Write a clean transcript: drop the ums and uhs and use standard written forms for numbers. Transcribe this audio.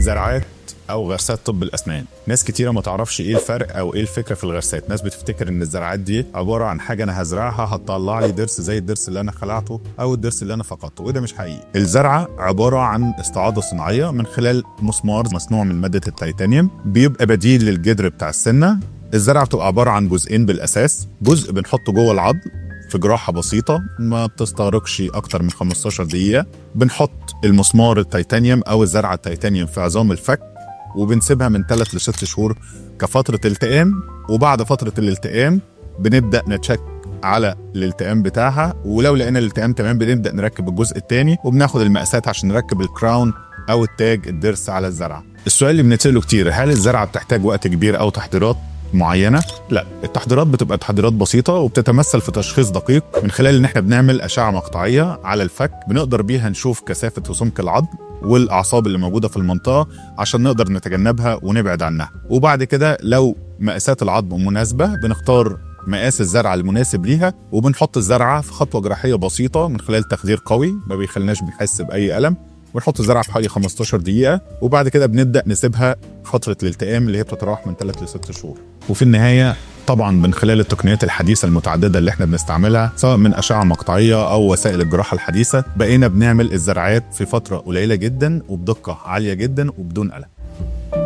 زراعات او غرسات طب الاسنان. ناس كتيره ما تعرفش ايه الفرق او ايه الفكره في الغرسات. ناس بتفتكر ان الزراعات دي عباره عن حاجه انا هزرعها هتطلع لي ضرس زي الضرس اللي انا خلعته او الضرس اللي انا فقدته، وده مش حقيقي. الزرعه عباره عن استعاضه صناعيه من خلال مسمار مصنوع من ماده التيتانيوم، بيبقى بديل للجدر بتاع السنه. الزرعه بتبقى عباره عن جزئين بالاساس، جزء بنحطه جوه العظم في جراحه بسيطه ما بتستغرقش اكتر من 15 دقيقه. بنحط المسمار التيتانيوم او الزرعه التيتانيوم في عظام الفك، وبنسيبها من 3 ل 6 شهور كفتره التئام. وبعد فتره الالتئام بنبدا نتشك على الالتئام بتاعها، ولو لقينا الالتئام تمام بنبدا نركب الجزء الثاني، وبناخد المقاسات عشان نركب الكراون او التاج الضرس على الزرعه. السؤال اللي بنتساله كتير، هل الزرعه بتحتاج وقت كبير او تحضيرات معينه؟ لا، التحضيرات بتبقى تحضيرات بسيطه وبتتمثل في تشخيص دقيق من خلال ان احنا بنعمل اشعه مقطعيه على الفك، بنقدر بيها نشوف كثافه وسمك العظم والاعصاب اللي موجوده في المنطقه عشان نقدر نتجنبها ونبعد عنها. وبعد كده لو مقاسات العظم مناسبه بنختار مقاس الزرعه المناسب ليها، وبنحط الزرعه في خطوه جراحيه بسيطه من خلال تخدير قوي ما بيخليناش بنحس باي الم، ونحط الزرعه في حوالي 15 دقيقه، وبعد كده بنبدا نسيبها فتره الالتئام اللي هي بتتراوح من 3 ل 6 شهور. وفي النهايه طبعا من خلال التقنيات الحديثه المتعدده اللي احنا بنستعملها سواء من اشعه مقطعيه او وسائل الجراحه الحديثه، بقينا بنعمل الزرعات في فتره قليله جدا وبدقه عاليه جدا وبدون الم.